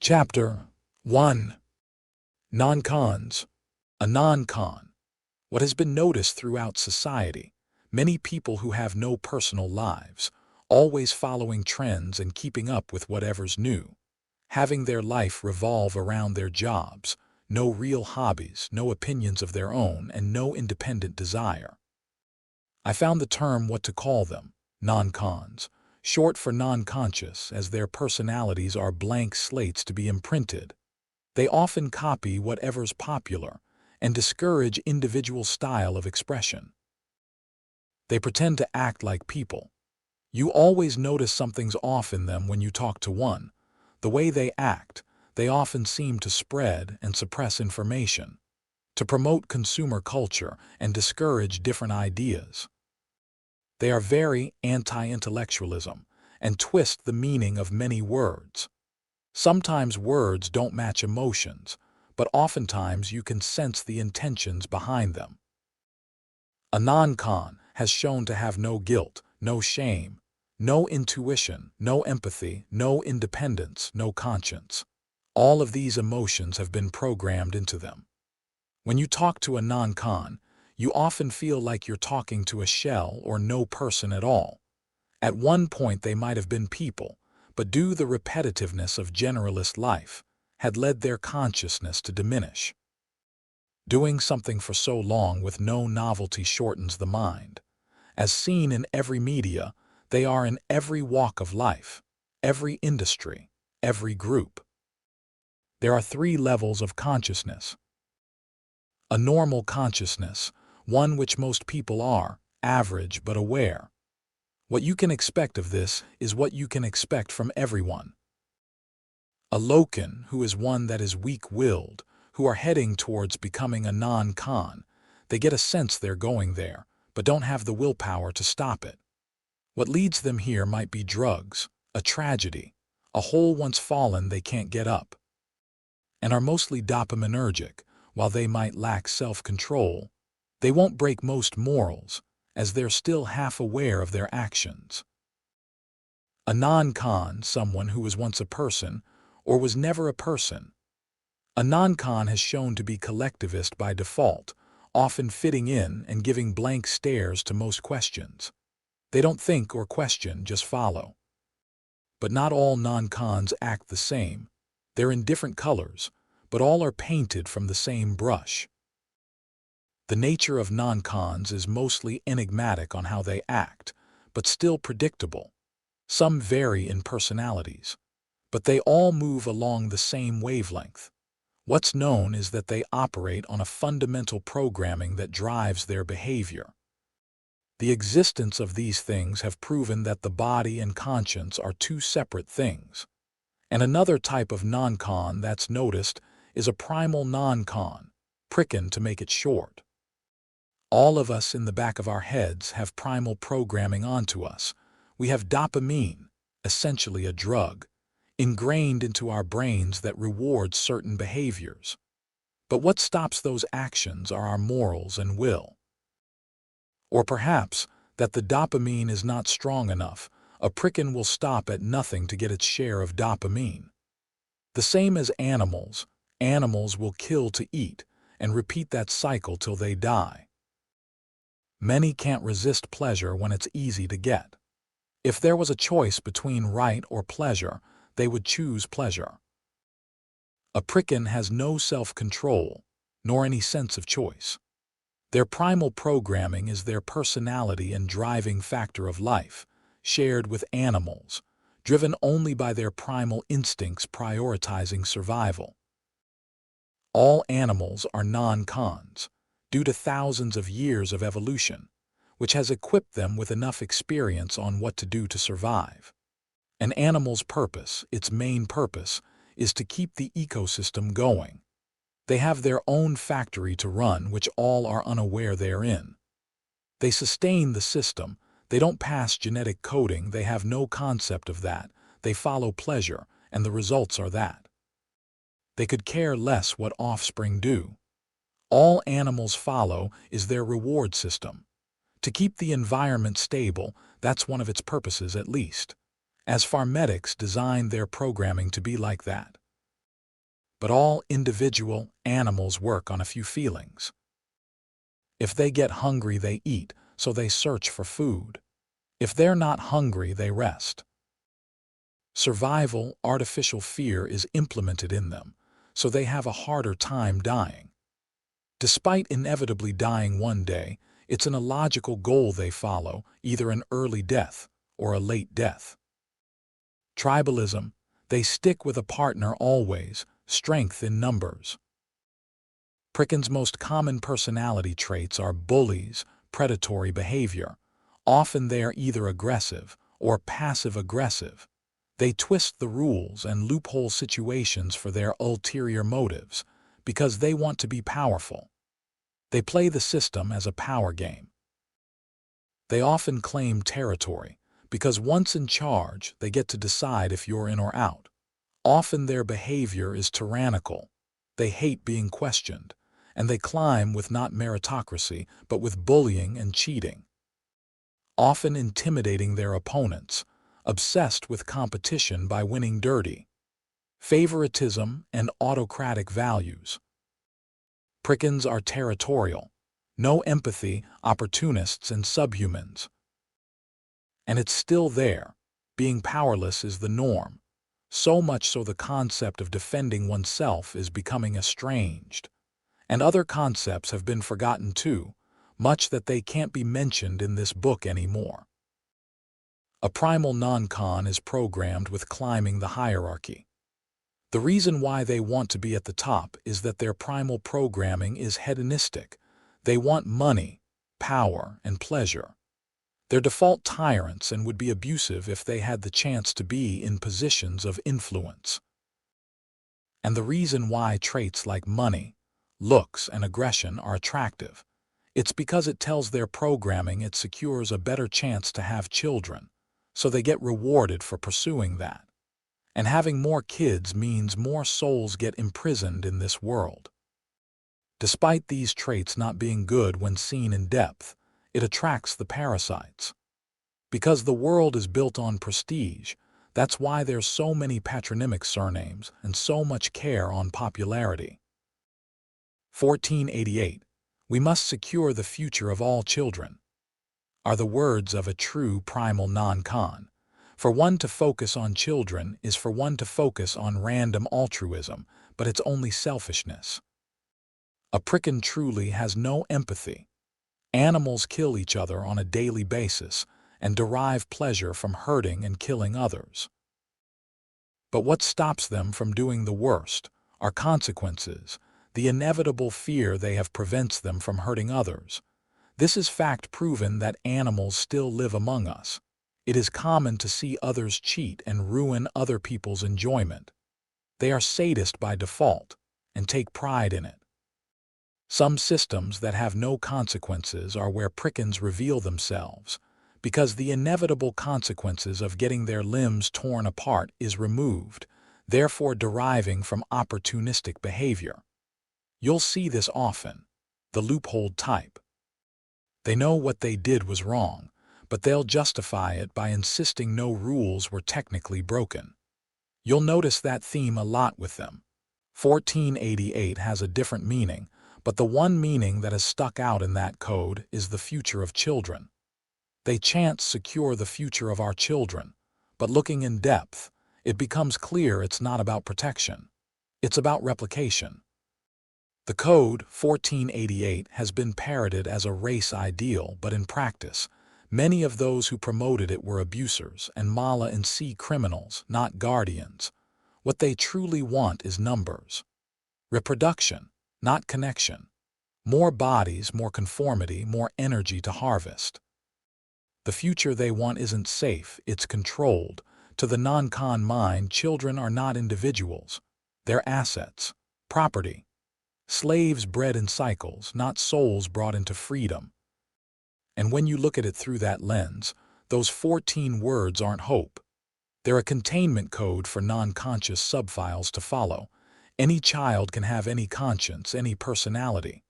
Chapter 1. Noncons. A noncon. What has been noticed throughout society, many people who have no personal lives, always following trends and keeping up with whatever's new, having their life revolve around their jobs, no real hobbies, no opinions of their own, and no independent desire. I found the term what to call them, noncons, short for non-conscious, as their personalities are blank slates to be imprinted. They often copy whatever's popular and discourage individual style of expression. They pretend to act like people. You always notice something's off in them when you talk to one. The way they act, they often seem to spread and suppress information, to promote consumer culture and discourage different ideas. They are very anti-intellectualism and twist the meaning of many words. Sometimes words don't match emotions, but oftentimes you can sense the intentions behind them. A non-con has shown to have no guilt, no shame, no intuition, no empathy, no independence, no conscience. All of these emotions have been programmed into them. When you talk to a non-con, you often feel like you're talking to a shell or no person at all. At one point they might have been people, but due to the repetitiveness of generalist life, had led their consciousness to diminish. Doing something for so long with no novelty shortens the mind. As seen in every media, they are in every walk of life, every industry, every group. There are 3 levels of consciousness. A normal consciousness, one which most people are, average but aware. What you can expect of this is what you can expect from everyone. A locan, who is one that is weak-willed, who are heading towards becoming a non-con. They get a sense they're going there, but don't have the willpower to stop it. What leads them here might be drugs, a tragedy, a hole once fallen they can't get up, and are mostly dopaminergic. While they might lack self-control, they won't break most morals, as they're still half aware of their actions. A non-con, someone who was once a person, or was never a person. A non-con has shown to be collectivist by default, often fitting in and giving blank stares to most questions. They don't think or question, just follow. But not all non-cons act the same. They're in different colors, but all are painted from the same brush. The nature of non-cons is mostly enigmatic on how they act, but still predictable. Some vary in personalities, but they all move along the same wavelength. What's known is that they operate on a fundamental programming that drives their behavior. The existence of these things have proven that the body and conscience are 2 separate things. And another type of non-con that's noticed is a primal non-con, prickin to make it short. All of us in the back of our heads have primal programming onto us. We have dopamine, essentially a drug, ingrained into our brains that rewards certain behaviors. But what stops those actions are our morals and will. Or perhaps that the dopamine is not strong enough. A prickin will stop at nothing to get its share of dopamine. The same as animals. Animals will kill to eat and repeat that cycle till they die. Many can't resist pleasure when it's easy to get. If there was a choice between right or pleasure, they would choose pleasure. A prickin has no self-control, nor any sense of choice. Their primal programming is their personality and driving factor of life, shared with animals, driven only by their primal instincts prioritizing survival. All animals are non-cons, due to thousands of years of evolution, which has equipped them with enough experience on what to do to survive. An animal's purpose, its main purpose, is to keep the ecosystem going. They have their own factory to run, which all are unaware they're in. They sustain the system. They don't pass genetic coding. They have no concept of that. They follow pleasure, and the results are that. They could care less what offspring do. All animals follow is their reward system. To keep the environment stable, that's one of its purposes at least. As pharmaceuticals designed their programming to be like that. but all individual animals work on a few feelings. If they get hungry, they eat, so they search for food. If they're not hungry, they rest. Survival, artificial fear is implemented in them, so they have a harder time dying. Despite inevitably dying one day, it's an illogical goal they follow, either an early death or a late death. Tribalism, they stick with a partner always, strength in numbers. Prickens' most common personality traits are bullies, predatory behavior. Often they are either aggressive or passive-aggressive. They twist the rules and loophole situations for their ulterior motives because they want to be powerful. They play the system as a power game. They often claim territory because once in charge, they get to decide if you're in or out. Often their behavior is tyrannical. They hate being questioned, and they climb with not meritocracy, but with bullying and cheating. Often intimidating their opponents, obsessed with competition by winning dirty. Favoritism and autocratic values. Prickens are territorial. No empathy, opportunists and subhumans. And it's still there. Being powerless is the norm. So much so the concept of defending oneself is becoming estranged. And other concepts have been forgotten too, much that they can't be mentioned in this book anymore. A primal noncon is programmed with climbing the hierarchy. The reason why they want to be at the top is that their primal programming is hedonistic. They want money, power, and pleasure. They're default tyrants and would be abusive if they had the chance to be in positions of influence. And the reason why traits like money, looks, and aggression are attractive, it's because it tells their programming it secures a better chance to have children, so they get rewarded for pursuing that. And having more kids means more souls get imprisoned in this world. Despite these traits not being good when seen in depth, it attracts the parasites. Because the world is built on prestige, that's why there's so many patronymic surnames and so much care on popularity. 1488. We must secure the future of all children, are the words of a true primal noncon. For one to focus on children is for one to focus on random altruism, but it's only selfishness. A pricken truly has no empathy. Animals kill each other on a daily basis and derive pleasure from hurting and killing others. But what stops them from doing the worst are consequences. The inevitable fear they have prevents them from hurting others. This is fact proven that animals still live among us. It is common to see others cheat and ruin other people's enjoyment. They are sadist by default and take pride in it. Some systems that have no consequences are where prickens reveal themselves, because the inevitable consequences of getting their limbs torn apart is removed, therefore deriving from opportunistic behavior. You'll see this often, the loophole type. They know what they did was wrong, but they'll justify it by insisting no rules were technically broken. You'll notice that theme a lot with them. 1488 has a different meaning, but the one meaning that has stuck out in that code is the future of children. They chant secure the future of our children, but looking in depth, it becomes clear it's not about protection. It's about replication. The code, 1488, has been parroted as a race ideal, but in practice, many of those who promoted it were abusers and mala and sea criminals, not guardians. What they truly want is numbers. Reproduction, not connection. More bodies, more conformity, more energy to harvest. The future they want isn't safe, it's controlled. To the noncon mind, children are not individuals. They're assets, property. Slaves bred in cycles, not souls brought into freedom. And when you look at it through that lens, those 14 words aren't hope. They're a containment code for non-conscious subfiles to follow. Any child can have any conscience, any personality.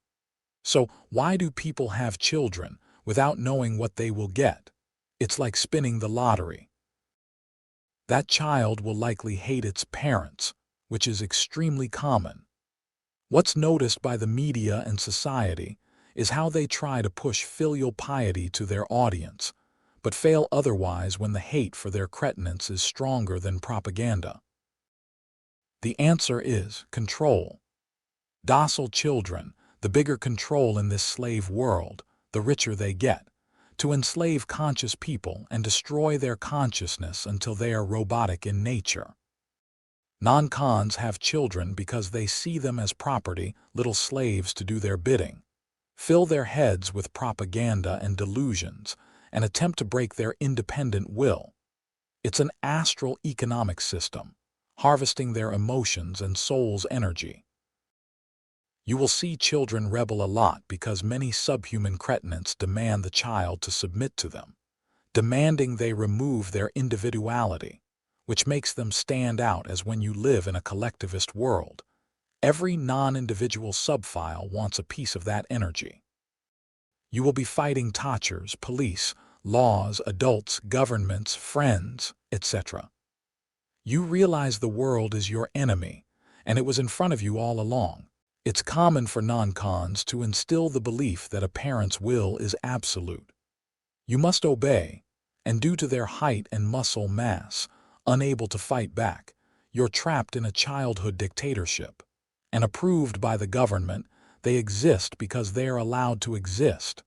So why do people have children without knowing what they will get? It's like spinning the lottery. That child will likely hate its parents, which is extremely common. What's noticed by the media and society is how they try to push filial piety to their audience, but fail otherwise when the hate for their cretinence is stronger than propaganda. The answer is control. Docile children, the bigger control in this slave world, the richer they get, to enslave conscious people and destroy their consciousness until they are robotic in nature. Noncons have children because they see them as property, little slaves to do their bidding, fill their heads with propaganda and delusions, and attempt to break their independent will. It's an astral economic system, harvesting their emotions and soul's energy. You will see children rebel a lot because many subhuman cretinants demand the child to submit to them, demanding they remove their individuality, which makes them stand out as when you live in a collectivist world. Every non-individual subfile wants a piece of that energy. You will be fighting touchers, police, laws, adults, governments, friends, etc. You realize the world is your enemy, and it was in front of you all along. It's common for noncons to instill the belief that a parent's will is absolute. You must obey, and due to their height and muscle mass, unable to fight back, you're trapped in a childhood dictatorship. And approved by the government, they exist because they are allowed to exist.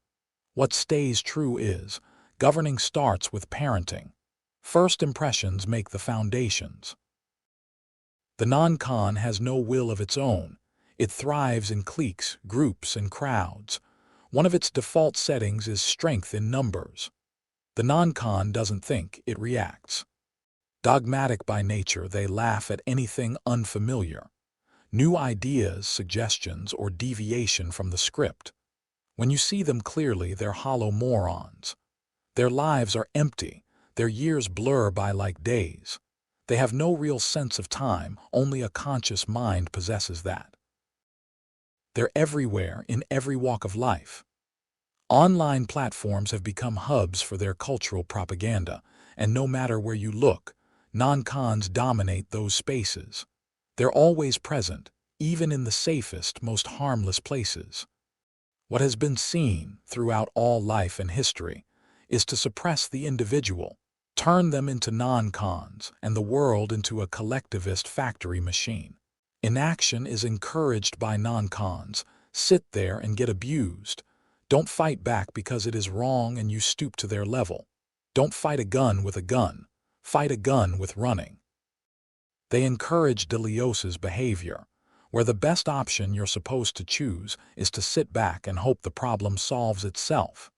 What stays true is, governing starts with parenting. First impressions make the foundations. The noncon has no will of its own. It thrives in cliques, groups, and crowds. One of its default settings is strength in numbers. The noncon doesn't think, it reacts. Dogmatic by nature, they laugh at anything unfamiliar. New ideas, suggestions, or deviation from the script. When you see them clearly, they're hollow morons. Their lives are empty. Their years blur by like days. They have no real sense of time, only a conscious mind possesses that. They're everywhere, in every walk of life. Online platforms have become hubs for their cultural propaganda, and no matter where you look, noncons dominate those spaces. They're always present, even in the safest, most harmless places. What has been seen throughout all life and history is to suppress the individual, turn them into noncons, and the world into a collectivist factory machine. Inaction is encouraged by noncons. Sit there and get abused. Don't fight back because it is wrong and you stoop to their level. Don't fight a gun with a gun. Fight a gun with running. They encourage Deleuze's behavior, where the best option you're supposed to choose is to sit back and hope the problem solves itself.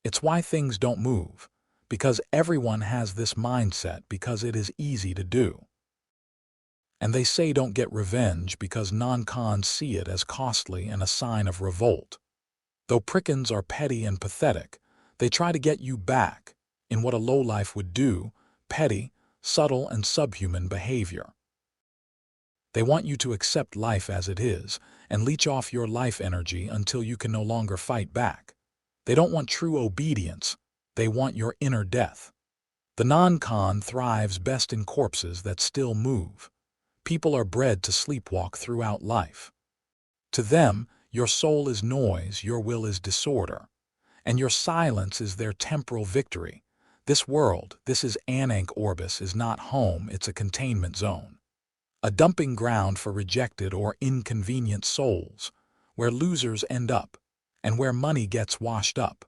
It's why things don't move, because everyone has this mindset because it is easy to do. And they say don't get revenge because noncons see it as costly and a sign of revolt. Though prickins are petty and pathetic, they try to get you back in what a lowlife would do, petty, subtle, and subhuman behavior. They want you to accept life as it is and leech off your life energy until you can no longer fight back. They don't want true obedience, they want your inner death. The noncon thrives best in corpses that still move. People are bred to sleepwalk throughout life. To them, your soul is noise, your will is disorder, and your silence is their temporal victory. This world, this is Anank Orbis, is not home, it's a containment zone. A dumping ground for rejected or inconvenient souls, where losers end up, and where money gets washed up.